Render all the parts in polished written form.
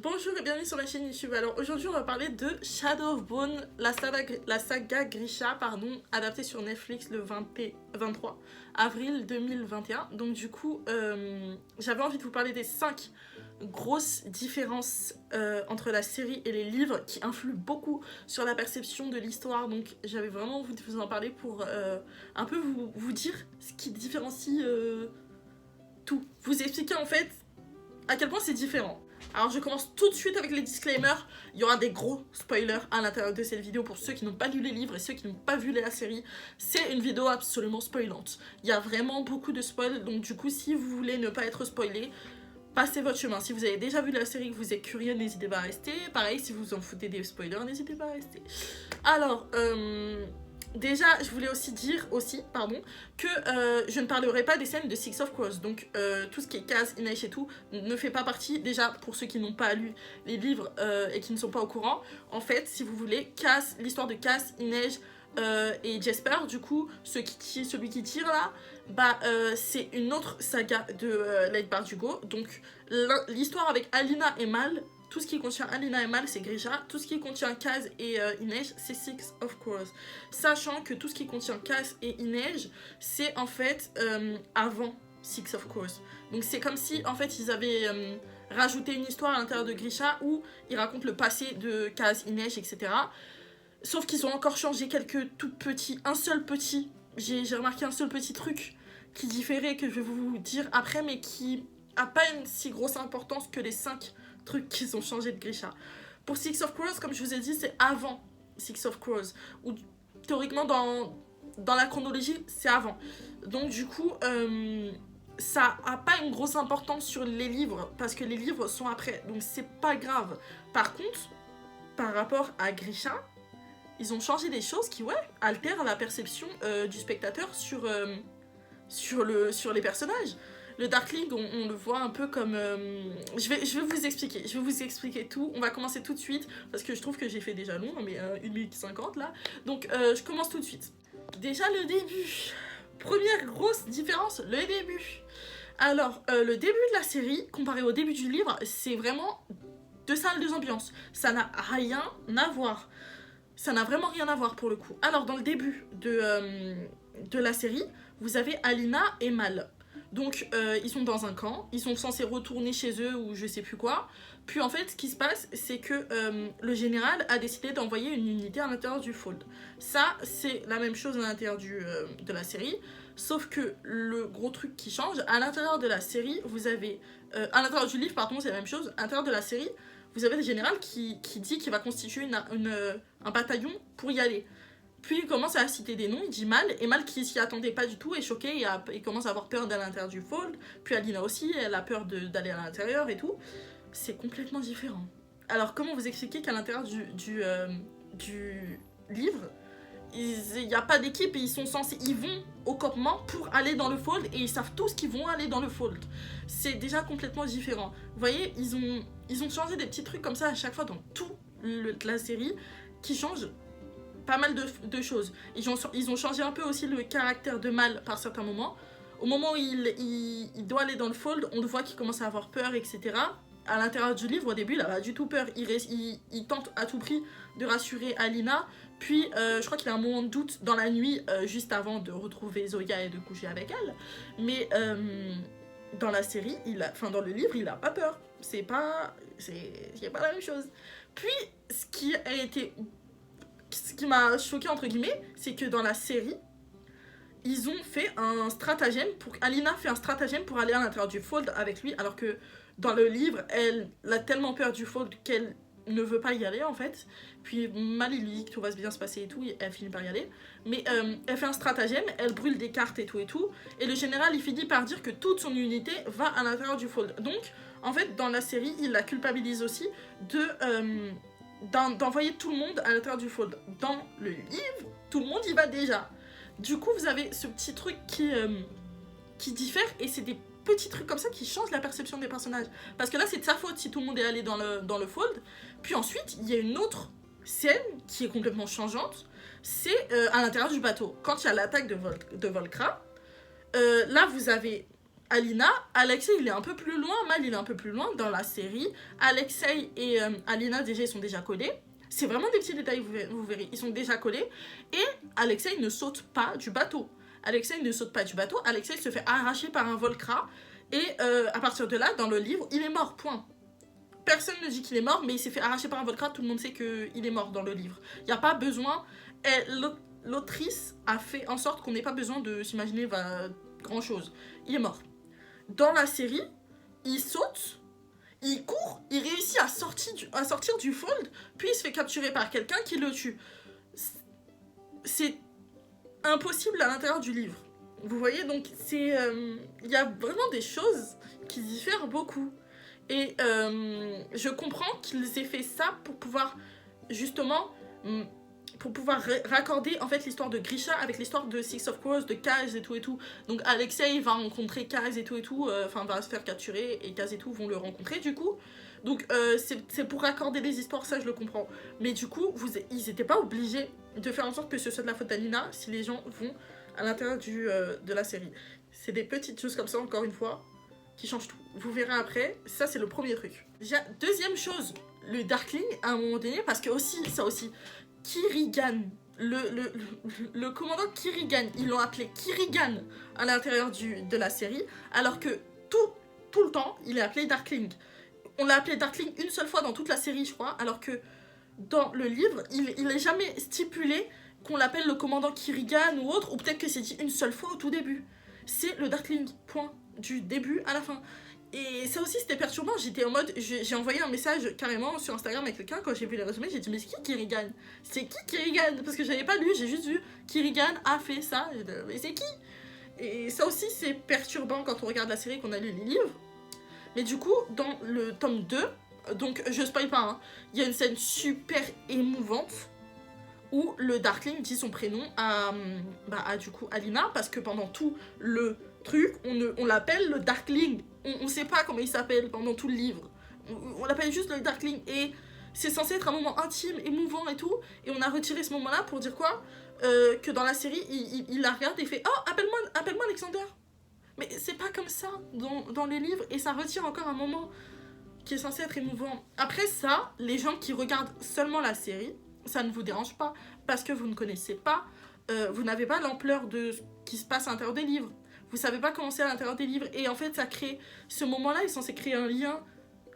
Bonjour et bienvenue sur la chaîne YouTube. Alors aujourd'hui on va parler de Shadow of Bone, la saga Grisha, adaptée sur Netflix le 23 avril 2021. Donc du coup j'avais envie de vous parler des 5 grosses différences entre la série et les livres qui influent beaucoup sur la perception de l'histoire. Donc j'avais vraiment envie de vous en parler pour un peu vous dire ce qui différencie tout. Vous expliquer en fait à quel point c'est différent. Alors je commence tout de suite avec les disclaimers. Il y aura des gros spoilers à l'intérieur de cette vidéo pour ceux qui n'ont pas lu les livres et ceux qui n'ont pas vu la série. C'est une vidéo absolument spoilante. Il y a vraiment beaucoup de spoils, donc du coup si vous voulez ne pas être spoilé, passez votre chemin. Si vous avez déjà vu la série et que vous êtes curieux, n'hésitez pas à rester. Pareil, si vous en foutez des spoilers, n'hésitez pas à rester. Alors, déjà, je voulais aussi dire que je ne parlerai pas des scènes de Six of Crows. Donc, tout ce qui est Kaz, Inej et tout ne fait pas partie. Déjà, pour ceux qui n'ont pas lu les livres et qui ne sont pas au courant, en fait, si vous voulez, l'histoire de Kaz, Inej et Jesper, du coup, celui qui tire là, c'est une autre saga de Light Bardugo. Donc, l'histoire avec Alina et Mal. Tout ce qui contient Alina et Mal, c'est Grisha. Tout ce qui contient Kaz et Inej, c'est Six of Crows. Sachant que tout ce qui contient Kaz et Inej, c'est en fait avant Six of Crows. Donc c'est comme si en fait ils avaient rajouté une histoire à l'intérieur de Grisha où ils racontent le passé de Kaz, Inej, etc. Sauf qu'ils ont encore changé quelques tout petits, j'ai remarqué un seul petit truc qui différait que je vais vous dire après, mais qui a pas une si grosse importance que les 5 trucs qu'ils ont changé de Grisha. Pour Six of Crows, comme je vous ai dit, c'est avant Six of Crows. Ou théoriquement, dans la chronologie, c'est avant. Donc du coup, ça a pas une grosse importance sur les livres, parce que les livres sont après. Donc c'est pas grave. Par contre, par rapport à Grisha, ils ont changé des choses qui, altèrent la perception du spectateur sur les personnages. Le Darkling, on le voit un peu comme... Je vais vous expliquer tout. On va commencer tout de suite, parce que je trouve que j'ai fait déjà long, mais 1 minute 50 là. Donc je commence tout de suite. Déjà le début. Première grosse différence, le début. Alors, le début de la série, comparé au début du livre, c'est vraiment 2 salles, 2 ambiances. Ça n'a rien à voir. Ça n'a vraiment rien à voir pour le coup. Alors, dans le début de la série, vous avez Alina et Mal. Donc ils sont dans un camp, ils sont censés retourner chez eux ou je sais plus quoi. Puis en fait ce qui se passe c'est que le général a décidé d'envoyer une unité à l'intérieur du Fold. Ça c'est la même chose à l'intérieur de la série. Sauf que le gros truc qui change, à l'intérieur de la série vous avez... à l'intérieur du livre pardon c'est la même chose. À l'intérieur de la série vous avez le général qui dit qu'il va constituer un bataillon pour y aller. Puis il commence à citer des noms, il dit Mal, et Mal qui s'y attendait pas du tout est choqué et commence à avoir peur d'aller à l'intérieur du Fold. Puis Alina aussi, elle a peur d'aller à l'intérieur et tout. C'est complètement différent. Alors comment vous expliquer qu'à l'intérieur du livre, il n'y a pas d'équipe et ils vont au campement pour aller dans le Fold et ils savent tous qu'ils vont aller dans le Fold. C'est déjà complètement différent. Vous voyez, ils ont changé des petits trucs comme ça à chaque fois dans toute la série qui changent pas mal de choses. Ils ont changé un peu aussi le caractère de Mal par certains moments. Au moment où il doit aller dans le Fold, on le voit qu'il commence à avoir peur, etc. À l'intérieur du livre, au début, il a pas du tout peur. Il tente à tout prix de rassurer Alina. Puis, je crois qu'il a un moment de doute dans la nuit, juste avant de retrouver Zoya et de coucher avec elle. Mais dans la série, dans le livre, il a pas peur. C'est pas la même chose. Puis, ce qui m'a choqué entre guillemets, c'est que dans la série, ils ont fait un stratagème Alina fait un stratagème pour aller à l'intérieur du Fold avec lui, alors que dans le livre, elle a tellement peur du Fold qu'elle ne veut pas y aller en fait. Puis Mal il lui dit que tout va bien se passer et tout, et elle finit par y aller. Mais elle fait un stratagème, elle brûle des cartes et tout, et le général il finit par dire que toute son unité va à l'intérieur du Fold. Donc en fait dans la série, il la culpabilise aussi d'envoyer tout le monde à l'intérieur du Fold. Dans le livre, tout le monde y va déjà. Du coup, vous avez ce petit truc qui diffère, et c'est des petits trucs comme ça qui changent la perception des personnages. Parce que là, c'est de sa faute si tout le monde est allé dans le Fold. Puis ensuite, il y a une autre scène qui est complètement changeante. C'est à l'intérieur du bateau. Quand il y a l'attaque de Volcra, là, vous avez Alina, Alexei il est un peu plus loin, Mal il est un peu plus loin dans la série. Alexei et Alina déjà ils sont déjà collés. C'est vraiment des petits détails, vous verrez, ils sont déjà collés. Et Alexei ne saute pas du bateau. Alexei ne saute pas du bateau, Alexei se fait arracher par un volcra. Et à partir de là, dans le livre, il est mort, point. Personne ne dit qu'il est mort, mais il s'est fait arracher par un volcra, tout le monde sait qu'il est mort dans le livre. Il n'y a pas besoin... L'autrice a fait en sorte qu'on n'ait pas besoin de s'imaginer grand chose. Il est mort. Dans la série, il saute, il court, il réussit à sortir du fold, puis il se fait capturer par quelqu'un qui le tue. C'est impossible à l'intérieur du livre. Vous voyez, donc il y a vraiment des choses qui diffèrent beaucoup. Et je comprends qu'ils aient fait ça pour pouvoir justement raccorder en fait l'histoire de Grisha avec l'histoire de Six of Crows, de Kaz et tout et tout. Donc Alexei va rencontrer Kaz et tout, enfin va se faire capturer et Kaz et tout vont le rencontrer du coup. Donc c'est pour raccorder les histoires, ça je le comprends. Mais du coup, ils n'étaient pas obligés de faire en sorte que ce soit de la faute d'Alina si les gens vont à l'intérieur de la série. C'est des petites choses comme ça, encore une fois, qui changent tout. Vous verrez après, ça c'est le premier truc. Déjà, deuxième chose, le Darkling, à un moment donné, parce que ça aussi, Kirigan, le commandant Kirigan, ils l'ont appelé Kirigan à l'intérieur de la série, alors que tout le temps, il est appelé Darkling. On l'a appelé Darkling une seule fois dans toute la série, je crois, alors que dans le livre, il n'est jamais stipulé qu'on l'appelle le commandant Kirigan ou autre, ou peut-être que c'est dit une seule fois au tout début. C'est le Darkling, point, du début à la fin. Et ça aussi c'était perturbant, j'étais en mode, j'ai envoyé un message carrément sur Instagram à quelqu'un quand j'ai vu les résumés, j'ai dit mais c'est qui Kirigan? C'est qui Kirigan? Parce que j'avais pas lu, j'ai juste vu Kirigan a fait ça, mais c'est qui? Et ça aussi c'est perturbant quand on regarde la série, qu'on a lu les livres. Mais du coup, dans le tome 2, donc je spoil pas, hein, il y a une scène super émouvante où le Darkling dit son prénom à du coup Alina, parce que pendant tout le truc, on l'appelle le Darkling. On sait pas comment il s'appelle pendant tout le livre. On l'appelle juste le Darkling. Et c'est censé être un moment intime, émouvant et tout. Et on a retiré ce moment-là pour dire quoi? Que dans la série, il la regarde et fait « Oh, appelle-moi Alexander !» Mais c'est pas comme ça dans les livres. Et ça retire encore un moment qui est censé être émouvant. Après ça, les gens qui regardent seulement la série, ça ne vous dérange pas. Parce que vous ne connaissez pas, vous n'avez pas l'ampleur de ce qui se passe à l'intérieur des livres. Vous savez pas comment c'est à l'intérieur des livres. Et en fait, ça crée... Ce moment-là est censé créer un lien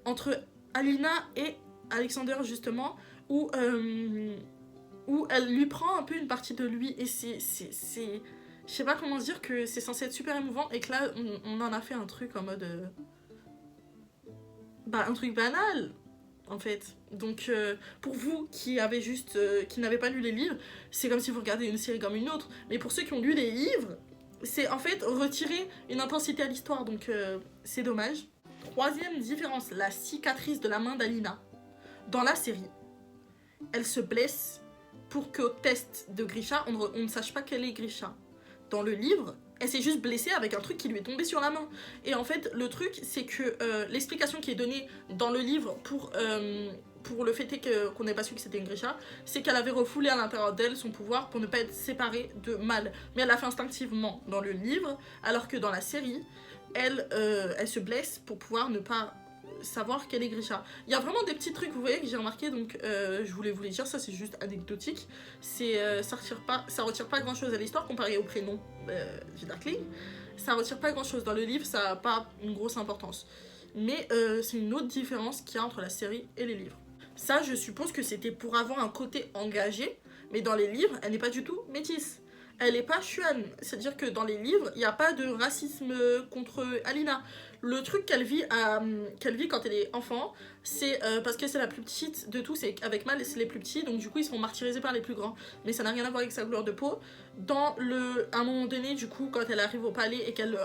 entre Alina et Alexander, justement, où elle lui prend un peu une partie de lui. Et c'est je sais pas comment dire que c'est censé être super émouvant. Et que là, on en a fait un truc en mode... un truc banal, en fait. Donc, pour vous qui avez juste... qui n'avez pas lu les livres, c'est comme si vous regardez une série comme une autre. Mais pour ceux qui ont lu les livres... c'est en fait retirer une intensité à l'histoire, donc c'est dommage. Troisième différence, la cicatrice de la main d'Alina. Dans la série, elle se blesse pour qu'au test de Grisha, on ne sache pas qu'elle est Grisha. Dans le livre, elle s'est juste blessée avec un truc qui lui est tombé sur la main. Et en fait, le truc, c'est que l'explication qui est donnée dans le livre pour le fait qu'on n'ait pas su que c'était une Grisha, c'est qu'elle avait refoulé à l'intérieur d'elle son pouvoir pour ne pas être séparée de Mal. Mais elle l'a fait instinctivement dans le livre, alors que dans la série, elle se blesse pour pouvoir ne pas savoir qu'elle est Grisha. Il y a vraiment des petits trucs, vous voyez, que j'ai remarqué, donc je voulais vous les dire, ça c'est juste anecdotique. Ça retire pas grand chose à l'histoire comparé au prénom du Darkling. Ça retire pas grand chose. Dans le livre, ça n'a pas une grosse importance. Mais c'est une autre différence qu'il y a entre la série et les livres. Ça, je suppose que c'était pour avoir un côté engagé, mais dans les livres, elle n'est pas du tout métisse. Elle n'est pas Xuan. C'est-à-dire que dans les livres, il n'y a pas de racisme contre Alina. Le truc qu'elle vit quand elle est enfant, c'est parce que c'est la plus petite de tous, c'est avec Mal, c'est les plus petits, donc du coup ils se font martyriser par les plus grands. Mais ça n'a rien à voir avec sa couleur de peau. À un moment donné, du coup, quand elle arrive au palais et qu'elle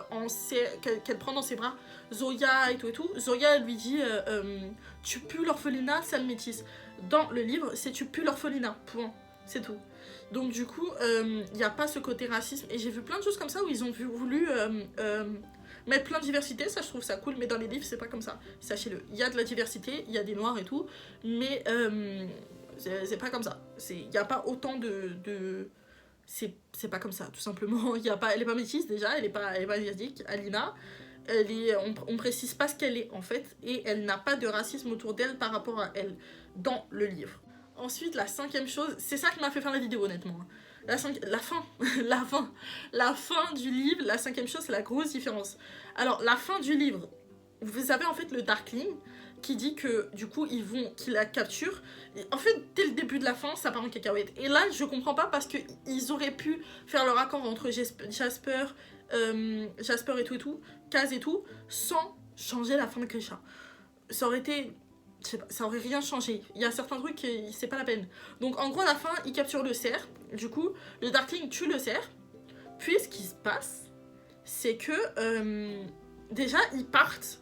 prend dans ses bras Zoya et tout, Zoya elle lui dit tu pues l'orphelinat, sale métisse. Dans le livre, c'est tu pues l'orphelinat, point. C'est tout. Donc du coup, il n'y a pas ce côté racisme. Et j'ai vu plein de choses comme ça où ils ont voulu mettre plein de diversité. Ça, je trouve ça cool. Mais dans les livres, c'est pas comme ça. Sachez-le. Il y a de la diversité, il y a des noirs et tout. Mais c'est pas comme ça. Il n'y a pas autant de... C'est pas comme ça, tout simplement. Elle est pas métisse déjà, elle est pas asiatique, Alina. on précise pas ce qu'elle est en fait, et elle n'a pas de racisme autour d'elle par rapport à elle dans le livre. Ensuite, la cinquième chose, c'est ça qui m'a fait faire la vidéo honnêtement. La fin, la fin du livre, la cinquième chose, c'est la grosse différence. Alors, la fin du livre, vous avez en fait le Darkling qui dit que du coup qu'il la capture. Et en fait, dès le début de la fin, ça part en cacahuète. Et là, je comprends pas parce que ils auraient pu faire le raccord entre Jasper et tout, Kaz et tout, sans changer la fin de Grisha. Ça aurait été, je sais pas, ça aurait rien changé. Il y a certains trucs, c'est pas la peine. Donc en gros, à la fin, il capture le cerf. Du coup, le Darkling tue le cerf. Puis ce qui se passe, c'est que déjà ils partent.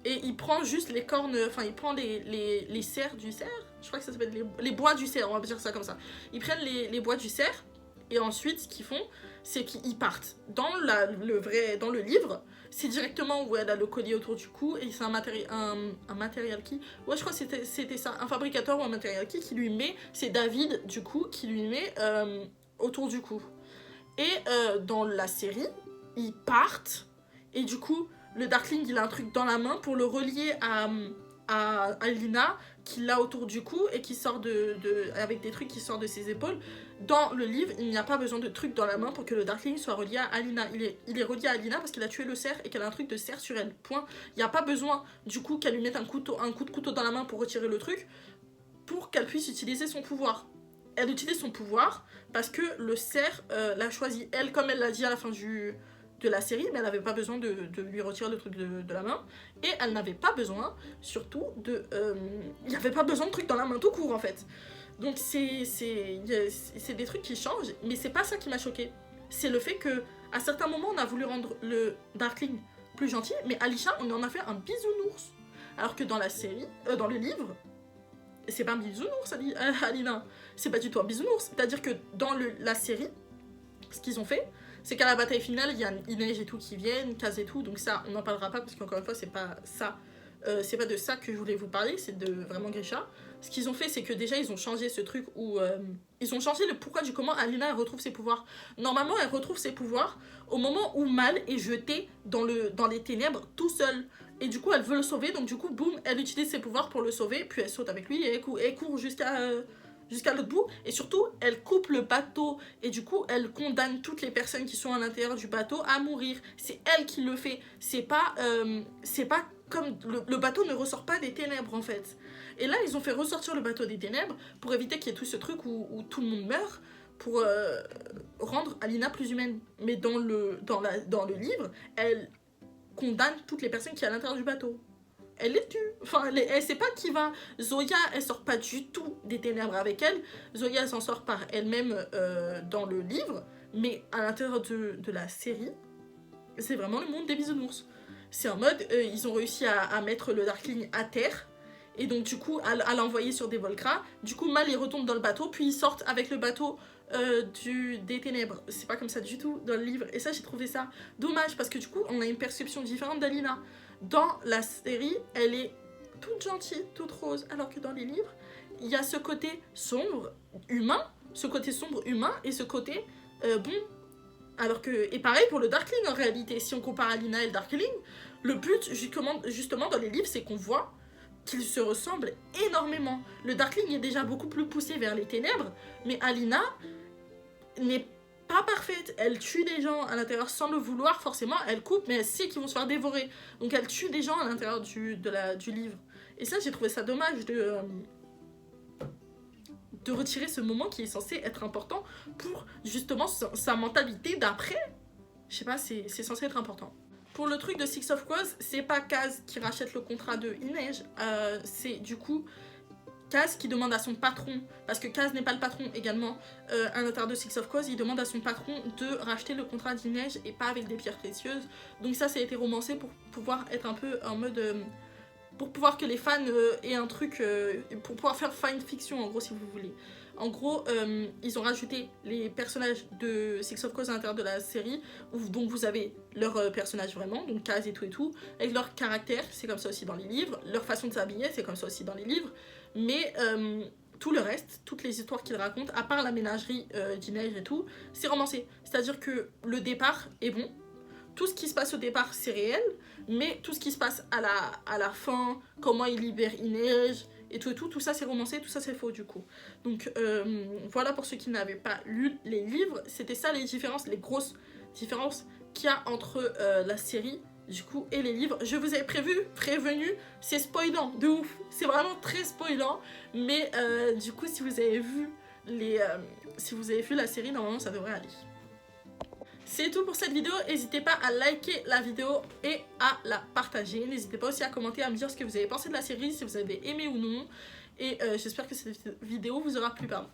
Et il prend juste les cornes, enfin il prend les serres du cerf, je crois que ça s'appelle les bois du cerf, on va dire ça comme ça. Ils prennent les bois du cerf, et ensuite ce qu'ils font, c'est qu'ils partent. Dans le livre, c'est directement où elle a le collier autour du cou, et c'est un matériel key. Ouais, je crois que c'était ça, un fabricateur ou un matériel key qui lui met, c'est David du coup, qui lui met autour du cou. Et dans la série, ils partent, et du coup, le Darkling, il a un truc dans la main pour le relier à Lina, qui l'a autour du cou et qui sort avec des trucs qui sortent de ses épaules. Dans le livre, il n'y a pas besoin de trucs dans la main pour que le Darkling soit relié à Lina. Il est relié à Lina parce qu'il a tué le cerf et qu'elle a un truc de cerf sur elle. Point. Il n'y a pas besoin, du coup, qu'elle lui mette un coup de couteau dans la main pour retirer le truc, pour qu'elle puisse utiliser son pouvoir. Elle utilise son pouvoir parce que le cerf l'a choisi. Elle, comme elle l'a dit à la fin de la série, mais elle n'avait pas besoin de lui retirer le truc de la main, et elle n'avait pas besoin, surtout, il n'y avait pas besoin de trucs dans la main tout court, en fait. Donc c'est des trucs qui changent, mais c'est pas ça qui m'a choqué. C'est le fait que à certains moments, on a voulu rendre le Darkling plus gentil, mais Alisha, on en a fait un bisounours. Alors que dans la série, dans le livre, c'est pas un bisounours, Alina. C'est pas du tout un bisounours. C'est-à-dire que dans la série, ce qu'ils ont fait, c'est qu'à la bataille finale, il y a Inej et tout qui viennent, Kaz et tout, donc ça, on n'en parlera pas parce qu'encore une fois, c'est pas ça. C'est pas de ça que je voulais vous parler, c'est de vraiment Grisha. Ce qu'ils ont fait, c'est que déjà, ils ont changé ce truc où... ils ont changé le pourquoi du comment Alina elle retrouve ses pouvoirs. Normalement, elle retrouve ses pouvoirs au moment où Mal est jeté dans les ténèbres tout seul. Et du coup, elle veut le sauver, donc du coup, boum, elle utilise ses pouvoirs pour le sauver, puis elle saute avec lui et elle court jusqu'à l'autre bout, et surtout elle coupe le bateau, et du coup elle condamne toutes les personnes qui sont à l'intérieur du bateau à mourir. C'est elle qui le fait, c'est pas comme le bateau ne ressort pas des ténèbres en fait. Et là ils ont fait ressortir le bateau des ténèbres pour éviter qu'il y ait tout ce truc où tout le monde meurt, pour rendre Alina plus humaine. Mais dans le livre, elle condamne toutes les personnes qui sont à l'intérieur du bateau. Elle les tue. Enfin, elle sait pas qui va. Zoya, elle sort pas du tout des ténèbres avec elle. Zoya, elle s'en sort par elle-même dans le livre. Mais à l'intérieur de la série, c'est vraiment le monde des bisounours. C'est en mode, ils ont réussi à mettre le Darkling à terre. Et donc, du coup, à l'envoyer sur des Volcra. Du coup, Mal, il retombe dans le bateau. Puis, ils sortent avec le bateau des ténèbres. C'est pas comme ça du tout dans le livre. Et ça, j'ai trouvé ça dommage. Parce que du coup, on a une perception différente d'Alina. Dans la série, elle est toute gentille, toute rose, alors que dans les livres, il y a ce côté sombre, humain, et ce côté bon. Alors que, et pareil pour le Darkling en réalité, si on compare Alina et le Darkling, le but justement dans les livres, c'est qu'on voit qu'ils se ressemblent énormément. Le Darkling est déjà beaucoup plus poussé vers les ténèbres, mais Alina n'est pas parfaite, elle tue des gens à l'intérieur sans le vouloir, forcément, elle coupe, mais elle sait qu'ils vont se faire dévorer. Donc elle tue des gens à l'intérieur du livre. Et ça, j'ai trouvé ça dommage de retirer ce moment qui est censé être important pour justement sa mentalité d'après. Je sais pas, c'est censé être important. Pour le truc de Six of Crows, c'est pas Kaz qui rachète le contrat de Inej, c'est du coup Kaz qui demande à son patron, parce que Kaz n'est pas le patron également à l'intérieur de Six of Crows, il demande à son patron de racheter le contrat d'Inej et pas avec des pierres précieuses. Donc ça a été romancé pour pouvoir être un peu en mode... pour pouvoir que les fans aient un truc... pour pouvoir faire fanfiction en gros si vous voulez. En gros, ils ont rajouté les personnages de Six of Crows à l'intérieur de la série, donc vous avez leurs personnages vraiment, donc Kaz et tout, avec leur caractère, c'est comme ça aussi dans les livres, leur façon de s'habiller, c'est comme ça aussi dans les livres, mais tout le reste, toutes les histoires qu'ils racontent, à part la ménagerie d'Inej et tout, c'est romancé. C'est-à-dire que le départ est bon, tout ce qui se passe au départ, c'est réel, mais tout ce qui se passe à la fin, comment il libère Inej, et tout ça c'est romancé, tout ça c'est faux du coup. Donc voilà pour ceux qui n'avaient pas lu les livres, c'était ça les différences, les grosses différences qu'il y a entre la série du coup et les livres. Je vous avais prévenu, c'est spoilant de ouf, c'est vraiment très spoilant, mais du coup si vous avez vu la série, normalement ça devrait aller. C'est tout pour cette vidéo, n'hésitez pas à liker la vidéo et à la partager. N'hésitez pas aussi à commenter, à me dire ce que vous avez pensé de la série, si vous avez aimé ou non. Et j'espère que cette vidéo vous aura plu. Pardon.